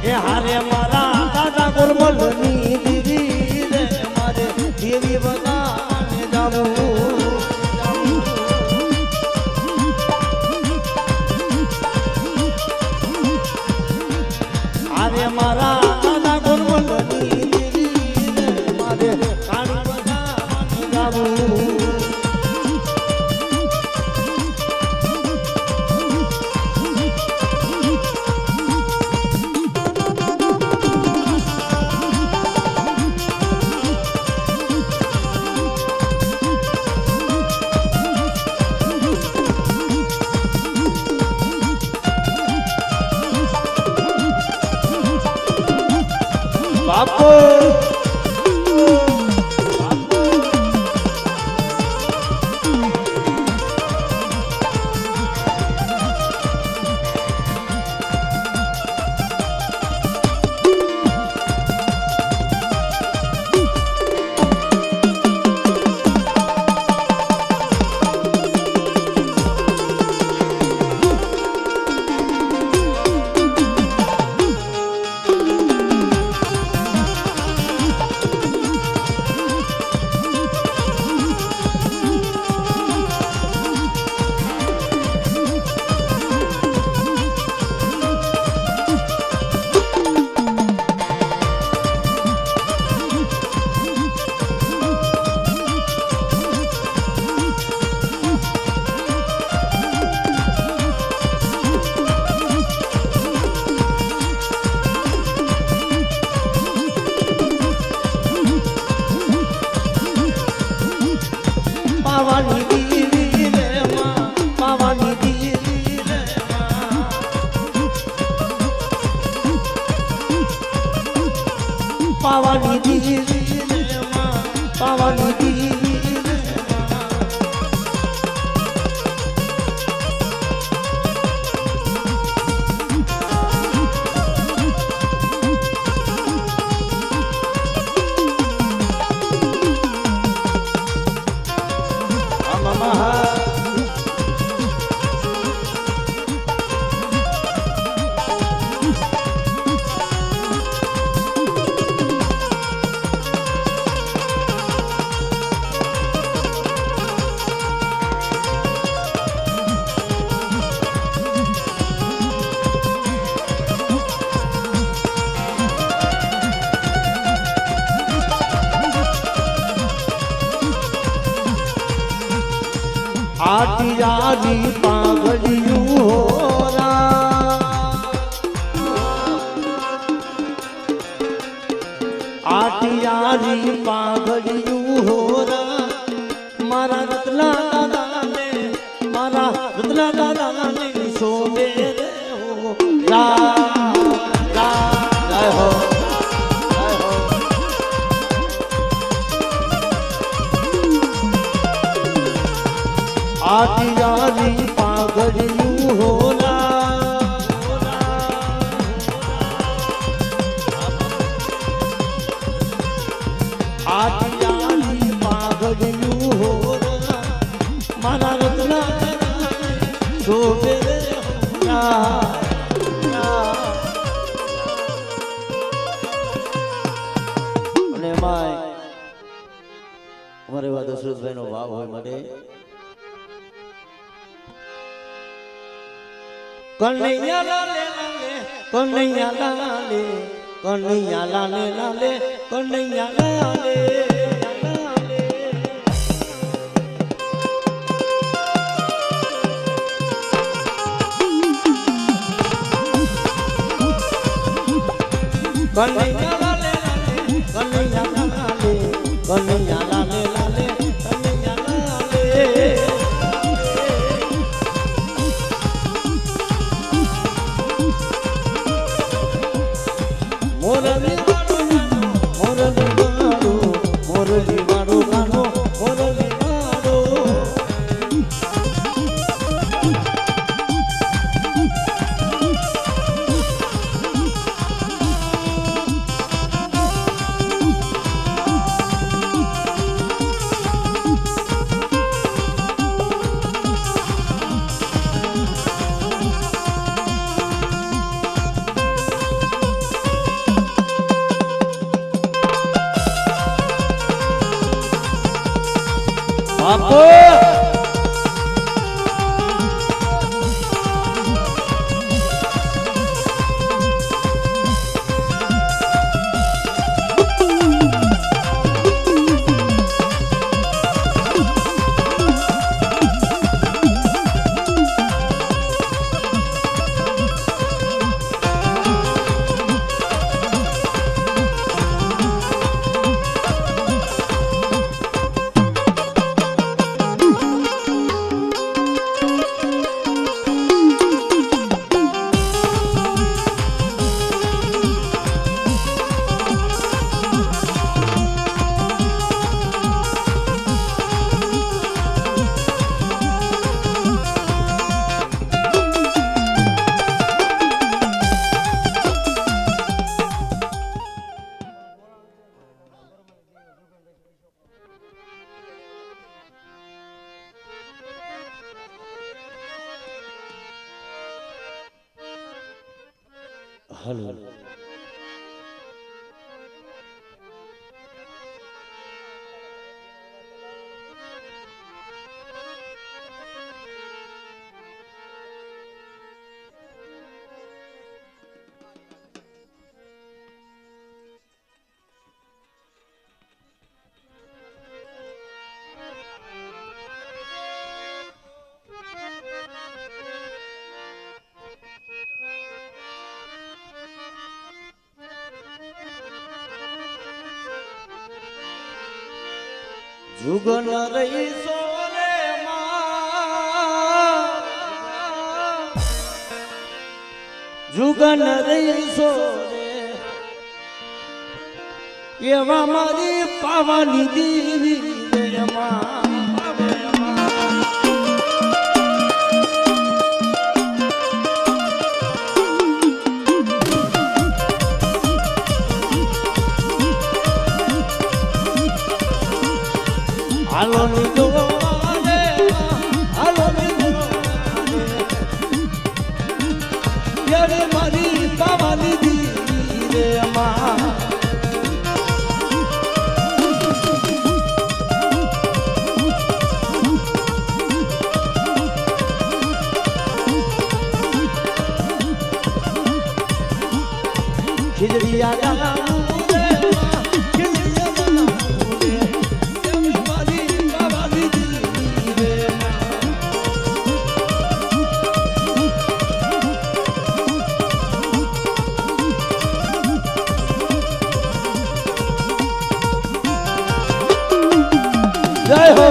એ હારે મારા દાદા ગોરમલની દીદી રે મારે દેવી બગાને જાવું હારે મારા દાદા ગોરમલની દીદી રે મારે કાળી બગાને જાવું બાપો પાવાની દીવી રે માં પાવાની દીવી રે માં પાવાની દીવી રે માં પાવાની દીવી રે આટિયાની પાઘડિયું હોરા આટિયાની પાઘડિયું હોરા મારા રતલા દાદાને મારા રતલા દાદાને શોભે રે હો રા રા જય હો આટિયાની પાઘડિયું હોલા આટિયાની પાઘડિયું હોલા મારા રતના શોભે હોલા અને માય અમારે એવા દશરથભાઈનો ભાવ હોય માટે કનૈયા લાલે લાલે કનૈયા લાલે કનૈયા લાલે લાલે કનૈયા લાલે કનૈયા લાલે લાલે કનૈયા લાલે કનૈયા લાલે લાલે કનૈયા લાલે મોરલી વાળો મોરલી વાળો ગાનો મોરલી વાળો બાપો હલો જુગન રહી સોરે જુગન રહી સોરે એવા મારી પાવાની દેવી હાલો નીકળો હાલો નીકળો યારે મારી પાવાની દેવી રે માં ખીજડી આડા જય હો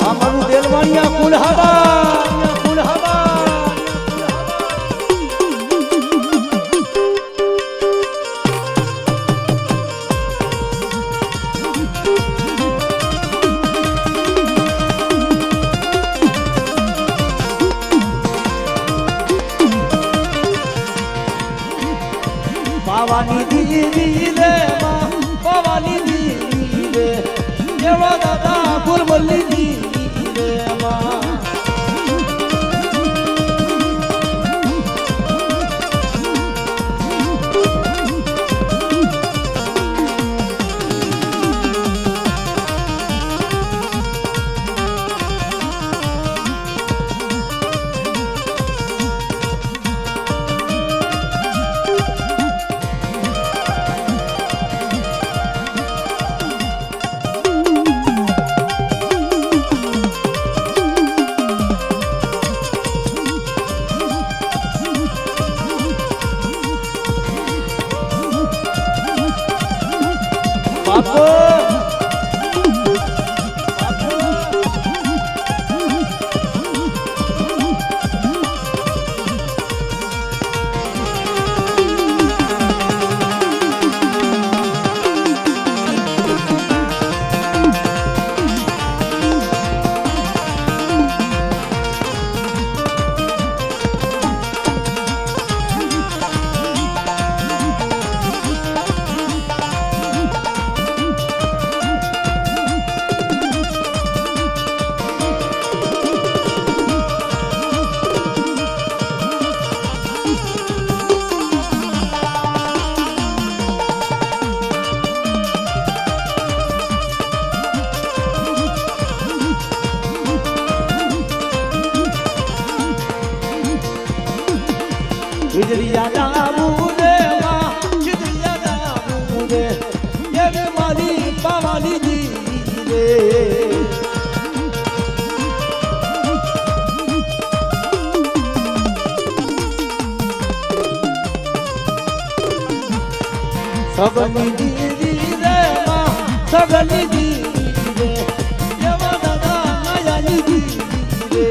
અમારું દેલવાણિયા કુલહાબા કુલહાબા પાવાની દીવી રે પાવાની દીવી રે એવા દાદા ગુરમલ્લી દીવી રે માં વીજળિયા જાવું રે માં વીજળિયા જાવું રે એવી મારી પાવાની દી રે સગની દીદી રે માં સગની દીદી રે એવા દાદા માયાની દીદી રે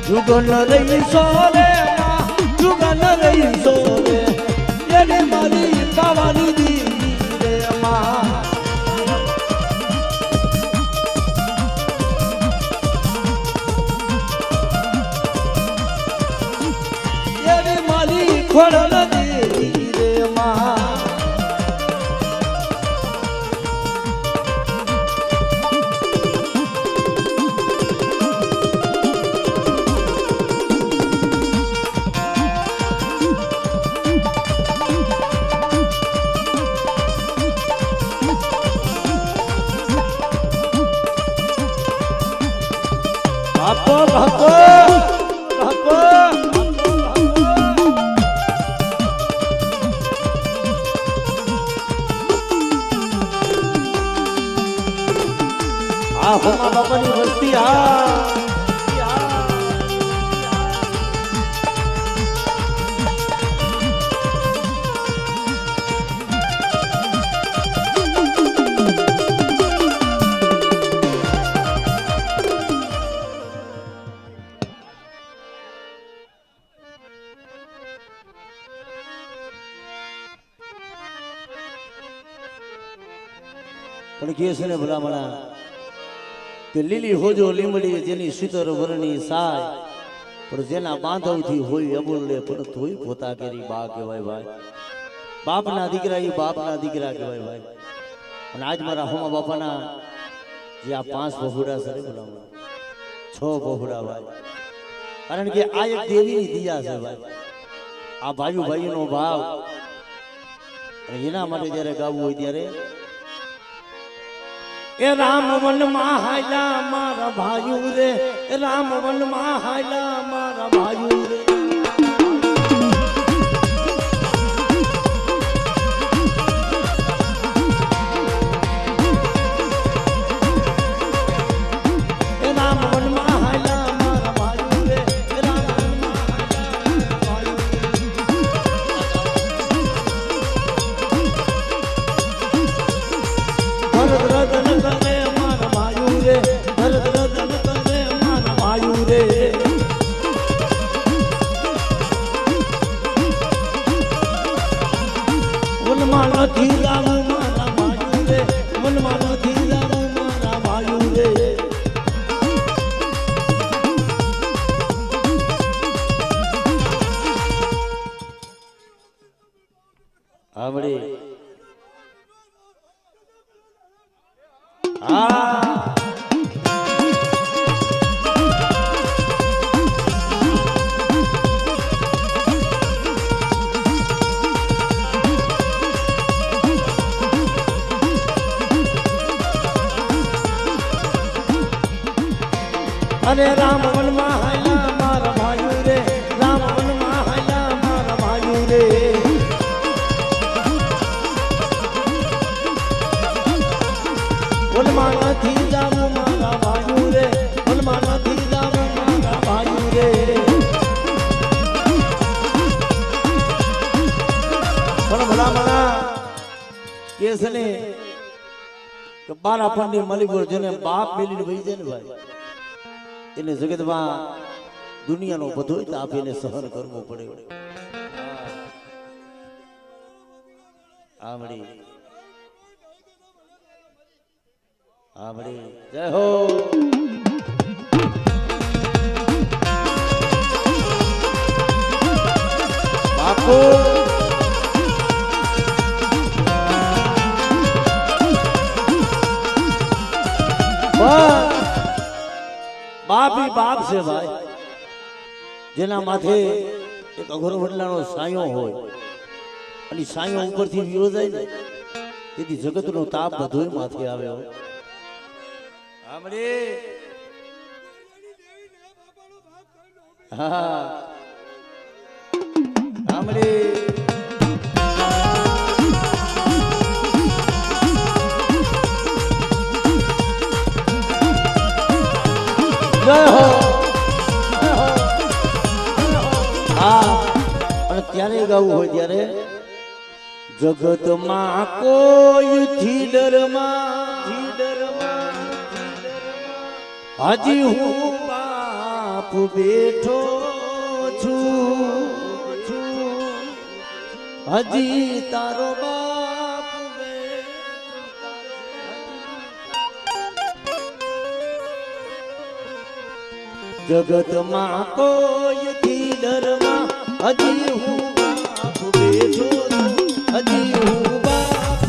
જુગન રહી સોરે જુગન રહી સોરે એને મારી પાવાની દી રે માં એને મારી ખોડલ દી રે માં બાપો બાપો બાપો આ હોમા બાપાની વસ્તી પણ કે છે ને ભલામણા કે લીલી હોજો લીમડી જેની શીતર વરણી સાય પણ જેના બાંધવથી હોય અમૂલ્ય પણ તોય પોતા કેરી બા કહેવાય ભાઈ બાપના દીકરા એ બાપના દીકરા કહેવાય ભાઈ અને આજ મારા હોમા બાપાના જે આ 5 બહુડા છે ભલામણા 6 બહુડા ભાઈ કારણ કે આ એક દેવીની દિયા છે ભાઈ આ ભાઈનો ભાવ એના માટે જ્યારે ગાવું હોય ત્યારે એ રામ વન માં હાલા મારા ભાઈઓ રે રામ વન માં હાલા મારા ભાઈઓ રે અરે રામ વન માં હાલા મારા ભાઈઓ રે રામ વન માં હાલા મારા ભાઈઓ રે કે છે ને કે બારા પંડી મલિક જેને બાપ મેલીને વહી જાય ને ભાઈ એને જગતમાં દુનિયાનો બધો તાપ એને સહન કરવો પડે. આમડી આમડી જય હો. બાપુ બાપી બાપ છે ભાઈ, જેના માથે એક અઘરો વડલાનો સાયો હોય અને સાયો ઉપરથી વિયો જાય ને તેથી જગતનો તાપ બધોય માથે આવે હોય. હા આમડી જય હો. હા અને ત્યારે ગાવું હોય ત્યારે જગતમાં કોઈ થી ડરમાં હજી હું બાપ બેઠો છું, હજી તારો બાપ જગતમાં કોઈ થી ડરમાં હજી હું બાપ બેઠો છું, હજી હું બાપ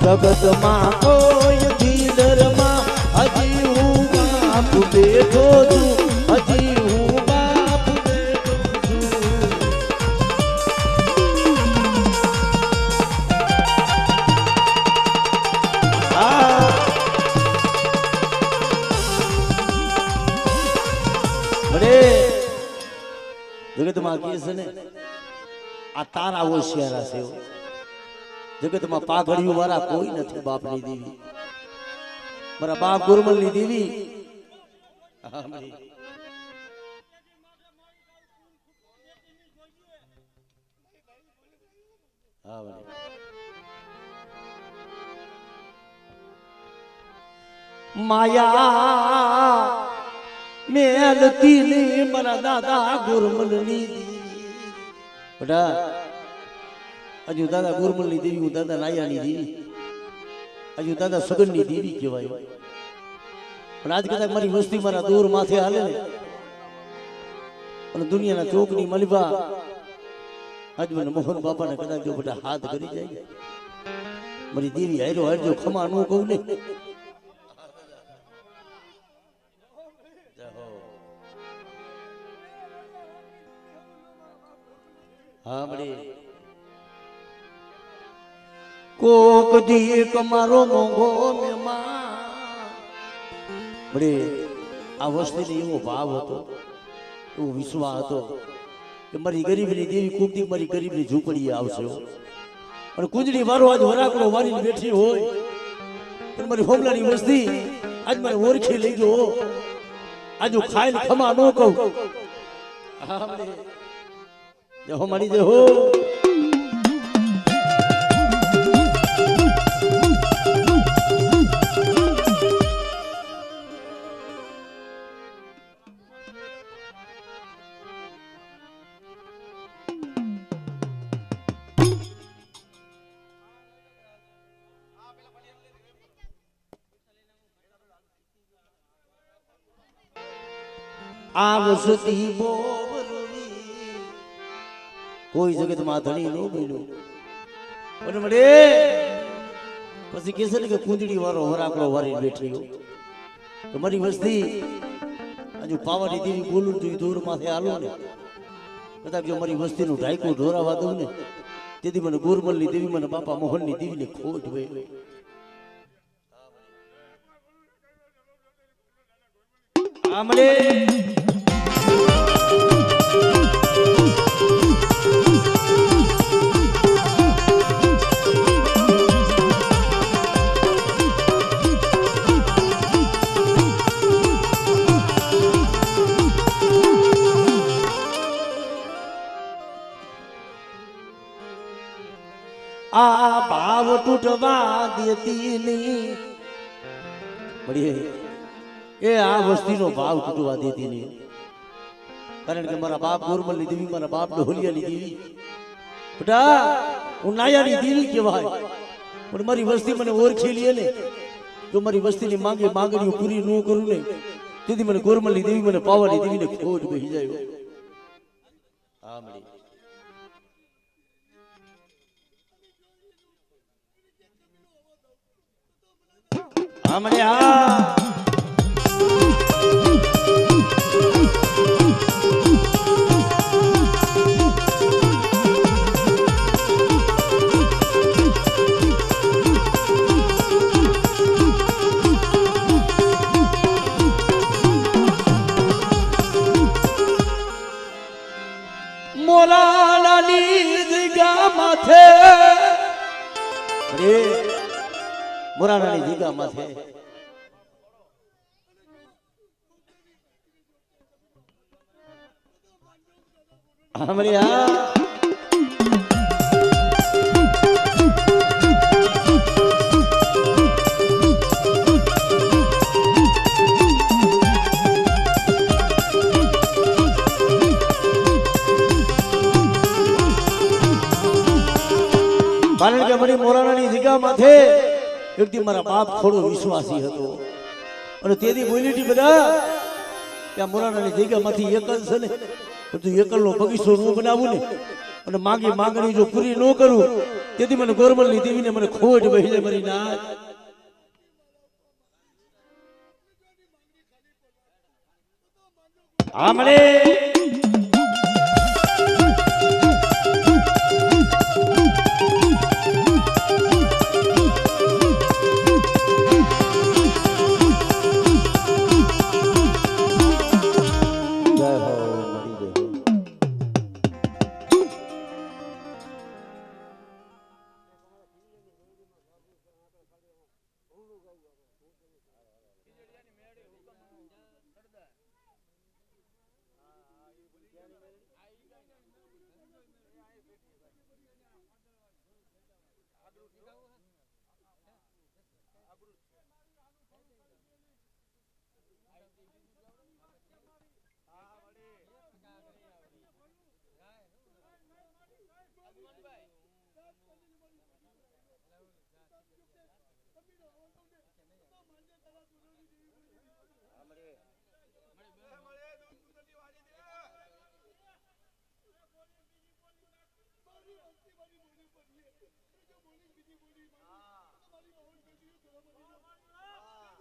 જગતમાં કોઈ ધીલરમાં હજી હું બાપ બેઠો છું, હજી હું બાપ બેઠો છું. જગતમાં કે છે ને આ તારા હોશિયારા છે, જગતમાં પાઘડિયું વાળા કોઈ નથી બાપની દેવી. મારા બાપ ગુરમલની દેવી માયા મેલતી ને મારા દાદા ગુરમલની દેવી. બેટા હજુ દાદા ગુરમલની દેવી, હું દાદા નાયાની દેવી, હજુ દાદા સગનની દેવી કહેવાય. પણ આજ કદાચ મારી વસ્તી મારા દૂર માથે હાલે ને અને દુનિયાના ચોકની મલિબા આજ મને મોહન બાપાને કદાચ જો બધા હાથ કરી જાય મારી દેવી હારો હારજો ખમા નું કહું ને. હા બડી કોક દી કમારો મોંઘો મહેમાન. બડે આ વસ્તીને એવો ભાવ હતો, એવો વિશ્વાસ હતો કે મારી ગરીબની દેવી કોક દી મારી ગરીબની ઝૂંપડીએ આવશે. અને કુંજડી વારો આજ વરાકડો વારીને બેઠી હોય પણ મારી હોમલાની વસ્તી આજ મને ઓળખી લઈ ગયો. આજુ ખાઈને ખમા ન કહું. હા બડે જય હો મારી જય હો. આવસતી બોબરવી કોઈ જગતમાં ધણી નો બન્યું. પણ મળે પછી કે છે ને કે કુંદડી વાળો વરાકડો વારી બેઠી તો મારી વસ્તી હજુ પાવાની દેવી બોલું જોઈએ દૂર માથે હાલો ને કદાચ જો મારી વસ્તીનું ઢાયકું ઢોરાવા દઉં ને તેથી મને ગુરમલની દેવી મને બાપા મોહનની દેવીને ખોટ હોય. આમળે આ ભાવ તૂટવા દેતી નહીં મળીએ એ આ વસ્તીનો ભાવ તૂટવા દેતી નહીં કારણ કે મારા બાપ ગોરમલની દેવી મારા બાપ ઢોલિયાની દેવી બેટા હું નાયાની દેવી કહેવાય પણ મારી વસ્તી મને ઓળખી લે ને જો મારી વસ્તીની માંગણીઓ પૂરી ન કરું ને તેથી મને ગોરમલની દેવી મને પાવાની દેવીને ખોટ બેસી જાય હા મળી હા મળી હા મોરાણાની જીગા માથે હમરિયા કારણ કે અમારી મોરાણાની જીગા માથે એકથી મારા બાપ થોડો વિશ્વાસી હતો અને તેથી બોલી હતી બધા કે આ મોરાણાની જગ્યામાંથી એકલ છે ને તું એકલનો બગીચો ન બનાવું ને અને માંગણી જો પૂરી ન કરું તેથી મને ગોરમલની દેવીને મને ખોટ બેસી જાય મારી નાથ હા મળે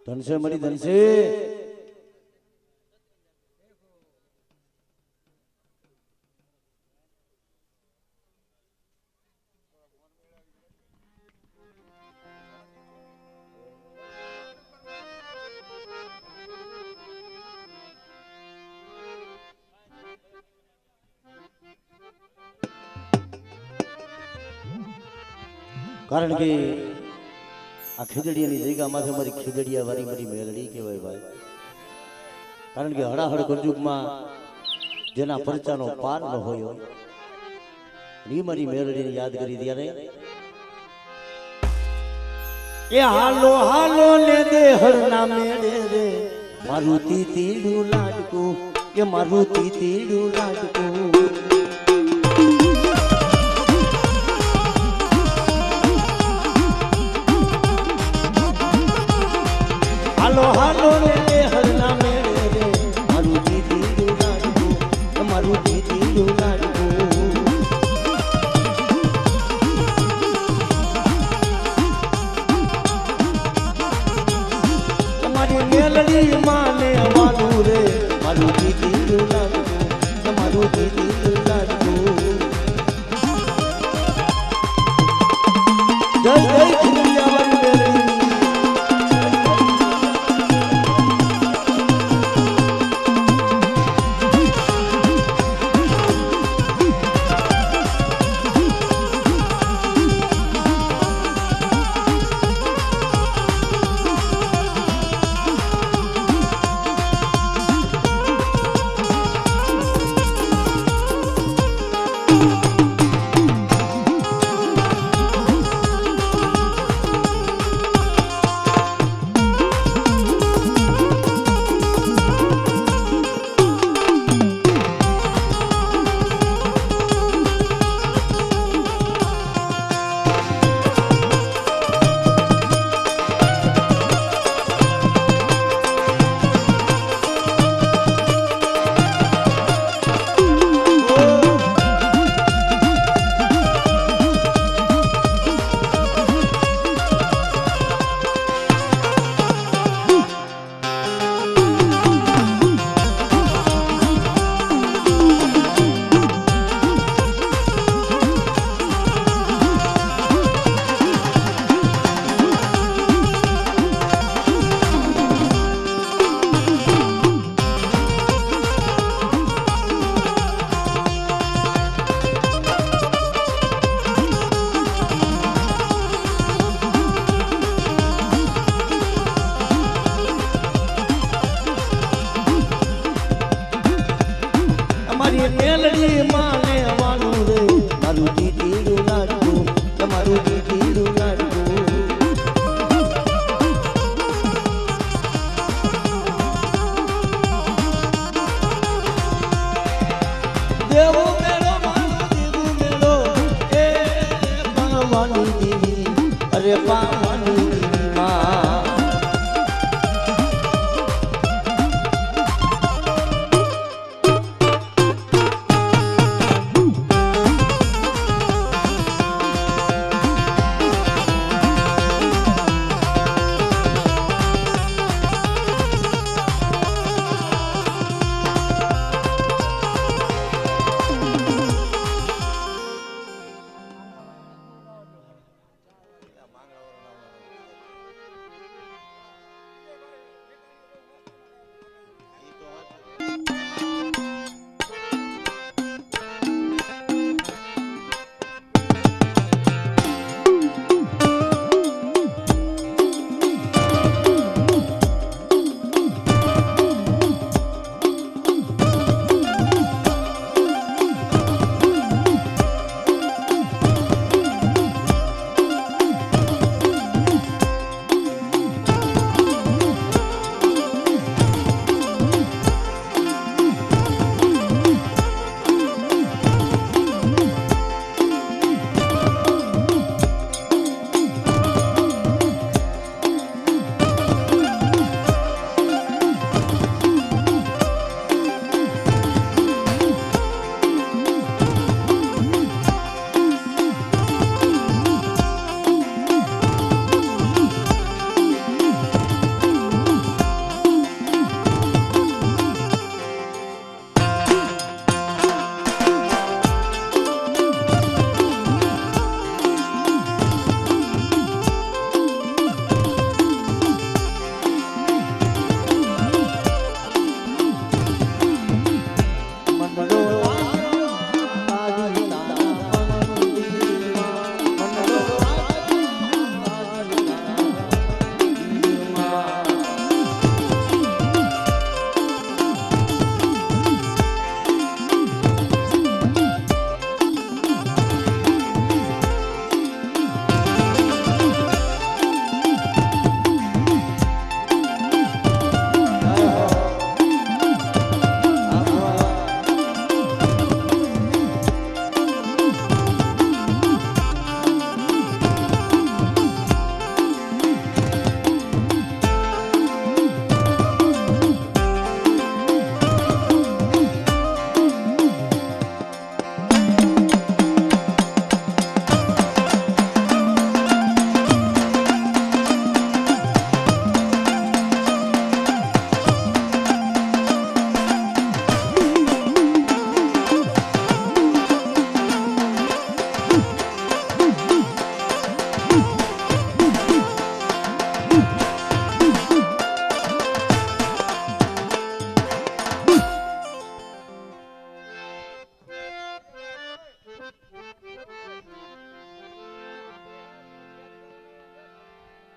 ધનસે મળી ધનસે કારણ કે આ ખીજડીયાની જગ્યામાંથી અમારી ખીજડીયા વાળી મારી મેલડી કહેવાય ભાઈ કારણ કે હડાહડ કળયુગમાં જેના પરચાનો પાર ન હોય એ મારી મેલડીને યાદ કરી ત્યારે એ હાલો હાલો ને દે હરના મેળે રે મારું તીતીડું લાડકું એ મારું તીતીડું લાડકું હાલો હાલો રે હરના મેળે રે મારું દીદી લાડકું મારું દીદી લાડકું તમારી મેલડી માને વાલું રે મારું દીદી લાડકું મારું દીદી લાડકું જય જય ખીજડીયા વાળી મેલડી મેલડી માને વાનું રે મારું દીકીડું લાડવું તમારું દીકીડું લાડવું દેવું મેળો મારું દીવું મેળો એ પાવાની દીવી અરે પાવા